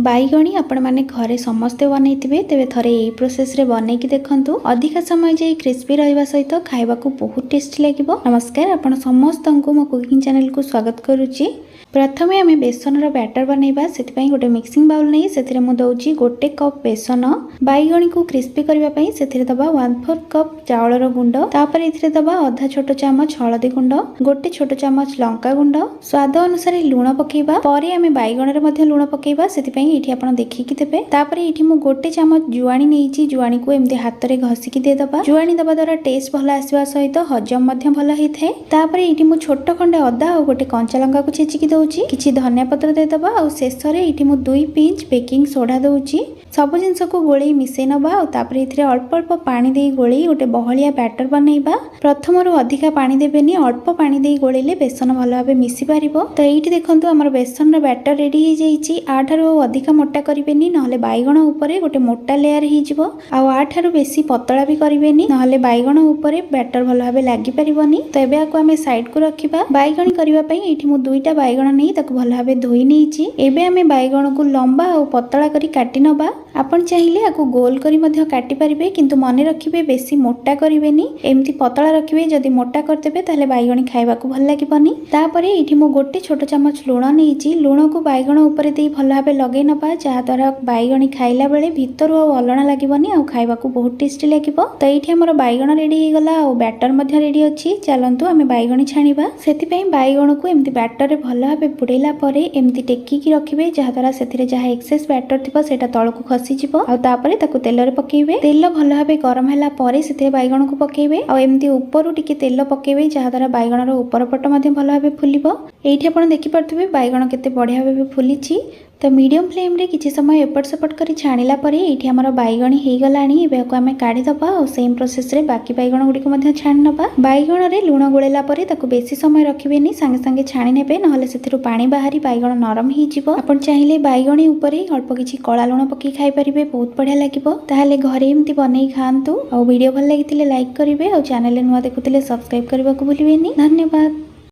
बैगणी आपण माने घरे समस्ते बनैथिबे तेबे थरे एई प्रोसेस रे बनैकी देखंतु अधिक समय जे क्रिस्पी रहबा सहित खाइबा को बहुत टेस्टी लागिबो। नमस्कार, आपण समस्तंकु मो कुकिंग चैनल को स्वागत करूची। प्रथमे आमे बेसन रो बैटर बनैबा सेति पई गोटे मिक्सिंग बाउल नै सेतिरे मु दउची गोटे कप बेसन। बैगणी को क्रिस्पी करबा पई सेतिरे दबा 1/4 कप चावल रो गुंड, तापर इथिरे दबा आधा छोटो चम्मच हळदी गुंड, गोटे छोटो चम्मच लंका गुंड, स्वाद अनुसार लूण पकेबा। परे आमे बैगण रे मध्ये लूण पकेबा सेति पई एठी आपण देखिकी देबे। तापर एठी मु गोटे चम्मच जुआणी नेइची, जुआणी को एम्ति हाथ रे घसिकी दे दबा। जुआणी दबा द्वारा टेस्ट भलो आसीबा सहित हजम मध्ये भलो हि थाए। तापर एठी मु छोटो खंडे अदा और गोटे कंचा लंका को छेचिकी किछि धनिया पत्र दे दबा और शेष रे इठी मु 2 पिंच बेकिंग सोडा दउची। सब जिंस को गोळी मिसै नबा और तापर इथिरे अल्प अल्प पानी देई गोळी गोटे बहलिया बैटर बनैबा। प्रथमरु अधिका पानी देबेनी, अल्प पानी देई गोळीले बेसन भलो भाबे मिसी पारिबो। तो एठी देखंतु हमर बेसन रो बैटर रेडी हि जाईची। आठारु अधिका मोटा करिबेनी नहले बैगण ऊपरे गोटे मोटा लेयर हि जिवो, आ आठारु बेसी पतला भी करिबेनी नहले बैगण ऊपरे बैटर भलो भाबे लागि परिबोनी। तो एबे आको हमें साइड को रखिबा। बैगणी करिबा पई एठी मु दुईटा बैगण नै ताको भलो भाबे धोई नेइची। एबे हमें बैगण को लंबा और पतला करी काटी नबा। आपण चाहिए आको गोल करी मध्य काटी परिबे, किंतु मने रखिबे बेसी मोटा करिबेनी, एम्ति पतला रखिबे। जदि मोटा करतेबे ताहले बैगणी खाइबा को भल लागिबनी। तापरे एठी मु गोटे छोटो चम्मच लूण नेइची। लूण को बैगण ऊपर देई भल भाबे लगै नबा, जहा द्वारा बैगणी खाइला बेले भितरु अलणा लागिबनी और खाइबा को बहुत टेस्टी लागिबो। तो एठी हमर बैगण रेडी हे गला और बैटर मध्य रेडी अछि। चलंतु हमें बैगणी छानिबा। सेति पई बैगण को एम्ति बैटर रे भल भाबे बुडैला परे एम्ति टेकी की रखिबे, जहा द्वारा सेथिरे जहा एक्सेस बैटर थिबो सेटा तळको खसी जिवो। आ तापरे ताको तेल रे पकेइबे। तेल भल भाबे गरम हैला परे सेथिरे बैगण को पकेइबे और एम्ति ऊपरु टिके तेल पकेइबे, जहा द्वारा बैगण रो ऊपर पट मध्य भल भाबे फुलिबो। एठी आपण देखि परथिबे बैगण केते बढ़िया भाबे फुलिछि। तो मीडियम फ्लेम रे किछि समय एपट सेपट करी छाणिला परे एठी हमर बैगणी हे गलानी। एबे को हमें काढी दबा और सेम प्रोसेस रे बाकी बैगण गुडी को मध्य छाणी नबा। बैगण रे लूण गोळेला परे ताको बेसी समय रखिबेनी, संगे संगे छाणी नेबे नहले सेथिरु पानी बाहरी बैगण नरम हि जिवो। आपण चाहिले बैगणी ऊपरे अल्प किछि कळा लूण पकी खाइ परिबे, बहुत बढ़िया लागिबो। ताहाले घरे एम्ति बनै खांतु। और वीडियो भल लागितिले लाइक करिवे और चैनल रे नुवा देखुतिले सब्सक्राइब करबा को भूलिबेनी। धन्यवाद।